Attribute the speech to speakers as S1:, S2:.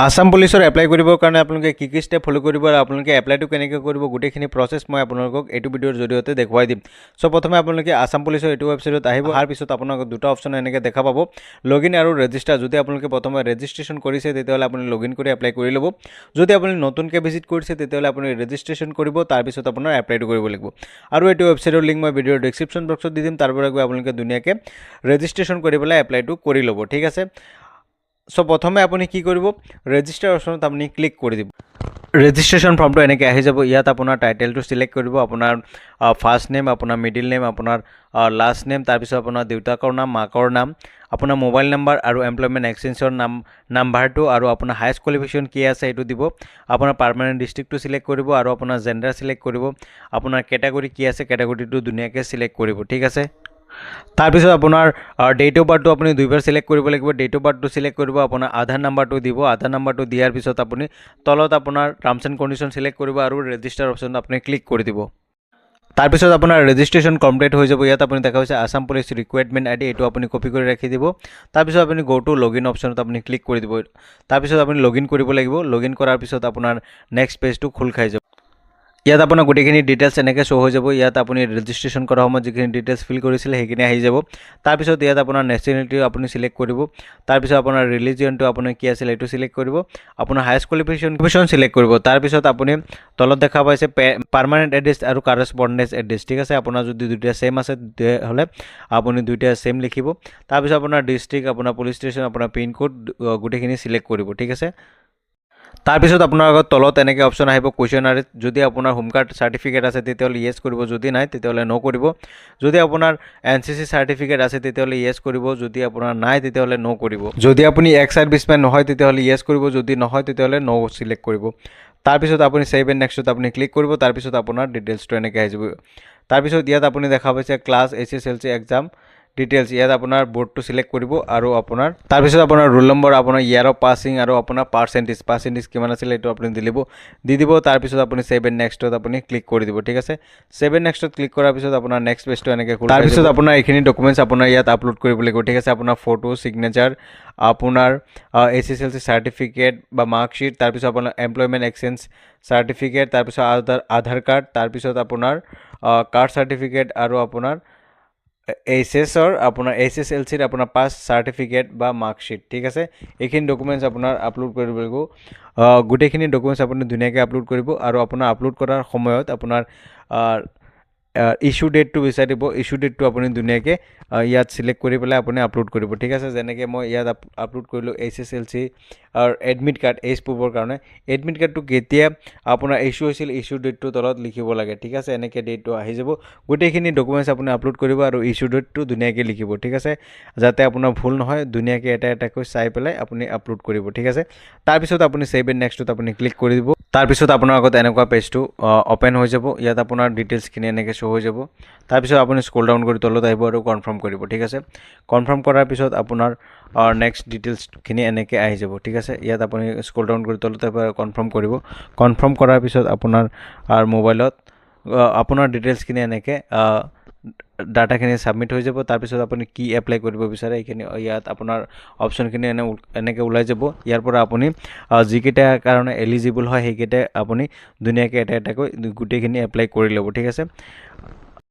S1: আসাম পুলিচৰ এপ্লাই কৰিবৰ কাৰণে আপোনালোকে কি ষ্টেপ ফলো কৰিব আৰু আপোনালোকে এপ্লাইটো কেনেকৈ কৰিব গোটেইখিনি প্ৰচেছ মই আপোনালোকক এইটো ভিডিঅ'ৰ জৰিয়তে দেখুৱাই দিম। চ' প্ৰথমে আপোনালোকে আসাম পুলিচৰ এইটো ৱেবছাইটত আহিব। অহাৰ পিছত আপোনালোকক দুটা অপশ্যন এনেকৈ দেখা পাব, লগইন আৰু ৰেজিষ্টাৰ। যদি আপোনালোকে প্ৰথমে ৰেজিষ্ট্ৰেশ্যন কৰিছে তেতিয়াহ'লে আপুনি লগইন কৰি এপ্লাই কৰি ল'ব। যদি আপুনি নতুনকৈ ভিজিট কৰিছে তেতিয়াহ'লে আপুনি ৰেজিষ্ট্ৰেশ্যন কৰিব, তাৰপিছত আপোনাৰ এপ্লাইটো কৰিব লাগিব। আৰু এইটো ৱেবছাইটৰ লিংক মই ভিডিঅ'ৰ ডেছক্ৰিপশ্যন বক্সত দি দিম, তাৰ পৰা গৈ আপোনালোকে ধুনীয়াকৈ ৰেজিষ্ট্ৰেশ্যন কৰি পেলাই এপ্লাইটো কৰি ল'ব, ঠিক আছে। চ' প্ৰথমে আপুনি কি কৰিব, ৰেজিষ্টাৰ অপশ্যনত আপুনি ক্লিক কৰি দিব। ৰেজিষ্ট্ৰেশ্যন ফৰ্মটো এনেকৈ আহি যাব। ইয়াত আপোনাৰ টাইটেলটো চিলেক্ট কৰিব, আপোনাৰ ফাৰ্ষ্ট নেম, আপোনাৰ মিডিল নেম, আপোনাৰ লাষ্ট নেম, তাৰপিছত আপোনাৰ দেউতাকৰ নাম, মাকৰ নাম, আপোনাৰ মোবাইল নাম্বাৰ আৰু এমপ্লয়মেণ্ট এক্সচেঞ্জৰ নাম্বাৰটো আৰু আপোনাৰ হায়েষ্ট কোৱালিফিকেশ্যন কি আছে সেইটো দিব। আপোনাৰ পাৰ্মানেণ্ট ডিষ্ট্ৰিক্টটো চিলেক্ট কৰিব আৰু আপোনাৰ জেণ্ডাৰ চিলেক্ট কৰিব। আপোনাৰ কেটেগৰী কি আছে কেটেগৰীটো ধুনীয়াকৈ চিলেক্ট কৰিব, ঠিক আছে। তাৰপিছত আপোনাৰ ডেট অফ বাৰ্থটো আপুনি দুইবাৰ চিলেক্ট কৰিব লাগিব। ডেট অফ বাৰ্থটো চিলেক্ট কৰিব, আপোনাৰ আধাৰ নাম্বাৰটো দিব। আধাৰ নাম্বাৰটো দিয়াৰ পিছত আপুনি তলত আপোনাৰ টাৰ্মছ এণ্ড কণ্ডিশ্যন চিলেক্ট কৰিব আৰু ৰেজিষ্টাৰ অপশ্যনত আপুনি ক্লিক কৰি দিব। তাৰপিছত আপোনাৰ ৰেজিষ্ট্ৰেশ্যন কমপ্লিট হৈ যাব। ইয়াত আপুনি দেখা হৈছে আসাম পুলিচ ৰিকুৱাৰমেণ্ট আইডি, এইটো আপুনি কপি কৰি ৰাখি দিব। তাৰপিছত আপুনি গো টু লগইন অপশ্যনত আপুনি ক্লিক কৰি দিব। তাৰপিছত আপুনি লগইন কৰিব লাগিব। লগইন কৰাৰ পিছত আপোনাৰ নেক্সট পেজটো খোল খাই যাব। ইয়াত আপোনাৰ গোটেইখিনি ডিটেইলছ এনেকৈ শ্ব' হৈ যাব। ইয়াত আপুনি ৰেজিষ্ট্ৰেশ্যন কৰাৰ সময়ত যিখিনি ডিটেইলছ ফিল কৰিছিলে সেইখিনি আহি যাব। তাৰপিছত ইয়াত আপোনাৰ নেশ্যনেলিটি আপুনি চিলেক্ট কৰিব। তাৰপিছত আপোনাৰ ৰিলিজিয়নটো আপোনাৰ কি আছিলে এইটো চিলেক্ট কৰিব। আপোনাৰ হায়েষ্ট কোৱালিফিকেশ্যন চিলেক্ট কৰিব। তাৰপিছত আপুনি তলত দেখা পাইছে পাৰ্মানেণ্ট এড্ৰেছ আৰু কাৰেছপণ্ডেঞ্চ এড্ৰেছ, ঠিক আছে। আপোনাৰ যদি দুইটা ছেম আছে তেতিয়াহ'লে আপুনি দুইটা ছেম লিখিব। তাৰপিছত আপোনাৰ ডিষ্ট্ৰিক্ট, আপোনাৰ পুলিচ ষ্টেচন, আপোনাৰ পিনক'ড গোটেইখিনি চিলেক্ট কৰিব, ঠিক আছে। তাৰপিছত আপোনাৰ আগত তলত এনেকৈ অপশ্যন আহিব কুৱেশ্যনাৰী। যদি আপোনাৰ হোম কাৰ্ড চাৰ্টিফিকেট আছে তেতিয়াহ'লে য়েছ কৰিব, যদি নাই তেতিয়াহ'লে ন' কৰিব। যদি আপোনাৰ NCC চাৰ্টিফিকেট আছে তেতিয়াহ'লে য়েছ কৰিব, যদি আপোনাৰ নাই তেতিয়াহ'লে ন' কৰিব। যদি আপুনি এক্স ছাৰ্ভিচমেন নহয় তেতিয়াহ'লে য়েছ কৰিব, যদি নহয় তেতিয়াহ'লে ন' চিলেক্ট কৰিব। তাৰপিছত আপুনি ছেভ এণ্ড নেক্সটত আপুনি ক্লিক কৰিব। তাৰপিছত আপোনাৰ ডিটেইলছটো এনেকৈ আহি যাব। তাৰপিছত ইয়াত আপুনি দেখা পাইছে ক্লাছ SSLC এক্সাম ডিটেইলছ, ইয়াত আপোনাৰ বৰ্ডটো চিলেক্ট কৰিব আৰু আপোনাৰ তাৰপিছত আপোনাৰ ৰোল নম্বৰ, আপোনাৰ ইয়াৰ অফ পাছিং আৰু আপোনাৰ পাৰ্চেণ্টেজ কিমান আছিলে এইটো আপুনি দি দিব। তাৰপিছত আপুনি ছেভ এণ্ড নেক্সটত আপুনি ক্লিক কৰি দিব, ঠিক আছে। ছেভ এণ্ড নেক্সটত ক্লিক কৰাৰ পিছত আপোনাৰ নেক্সট পেজটো এনেকৈ খোল। তাৰপিছত আপোনাৰ এইখিনি ডকুমেণ্টছ আপোনাৰ ইয়াত আপলোড কৰিব লাগিব, ঠিক আছে। আপোনাৰ ফটো, ছিগনেচাৰ, আপোনাৰ SSLC চাৰ্টিফিকেট বা মাৰ্কশ্বিট, তাৰপিছত আপোনাৰ এমপ্লয়মেণ্ট এক্সচেঞ্জ চাৰ্টিফিকেট, তাৰপিছত আধাৰ কাৰ্ড, তাৰপিছত আপোনাৰ কাষ্ট চাৰ্টিফিকেট আৰু আপোনাৰ আপোনাৰ SSLCৰ আপোনাৰ পাছ চাৰ্টিফিকেট বা মাৰ্কশ্বিট, ঠিক আছে। এইখিনি ডকুমেণ্টছ আপোনাৰ আপলোড কৰিব লাগিব। গোটেইখিনি ডকুমেণ্টছ আপুনি ধুনীয়াকৈ আপলোড কৰিব আৰু আপোনাৰ আপলোড কৰাৰ সময়ত আপোনাৰ ইছ্যু ডেটটো বিচাৰি দিব। ইছ্যু ডেটটো আপুনি ধুনীয়াকৈ ইয়াত চিলেক্ট কৰি পেলাই আপুনি আপলোড কৰিব, ঠিক আছে। যেনেকৈ মই ইয়াত আপলোড কৰিলোঁ SSLC আৰু এডমিট কাৰ্ড এইজ প্ৰুফৰ কাৰণে। এডমিট কাৰ্ডটো কেতিয়া আপোনাৰ ইছ্যু হৈছিল ইছ্যু ডেটটো তলত লিখিব লাগে, ঠিক আছে। এনেকৈ ডেটটো আহি যাব। গোটেইখিনি ডকুমেণ্টছ আপুনি আপলোড কৰিব আৰু ইছ্যু ডেটটো ধুনীয়াকৈ লিখিব, ঠিক আছে, যাতে আপোনাৰ ভুল নহয়। ধুনীয়াকৈ এটা এটাকৈ চাই পেলাই আপুনি আপলোড কৰিব, ঠিক আছে। তাৰপিছত আপুনি ছেভ এণ্ড নেক্সটত আপুনি ক্লিক কৰি দিব। তাৰপিছত আপোনাৰ আগত এনেকুৱা পেজটো অ'পেন হৈ যাব। ইয়াত আপোনাৰ ডিটেইলছখিনি এনেকৈ শ্ব' হৈ যাব। তাৰপিছত আপুনি স্ক্ৰল ডাউন কৰি তলত আহিব আৰু কনফাৰ্ম কৰিব, ঠিক আছে। কনফাৰ্ম কৰাৰ পিছত আপোনাৰ নেক্সট ডিটেইলছখিনি এনেকৈ আহি যাব, ঠিক আছে। ইয়াত আপুনি স্ক্ৰল ডাউন কৰি তলত আহিব আৰু কনফাৰ্ম কৰিব। কনফাৰ্ম কৰাৰ পিছত আপোনাৰ মোবাইলত আপোনাৰ ডিটেইলছখিনি এনেকৈ ডাটাখিনি ছাবমিট হৈ যাব। তাৰপিছত আপুনি কি এপ্লাই কৰিব বিচাৰে এইখিনি ইয়াত আপোনাৰ অপশ্যনখিনি এনেকৈ ওলাই যাব। ইয়াৰ পৰা আপুনি যিকেইটা কাৰণে এলিজিবল হয় সেইকেইটা আপুনি ধুনীয়াকৈ এটা এটাকৈ গোটেইখিনি এপ্লাই কৰি ল'ব, ঠিক আছে।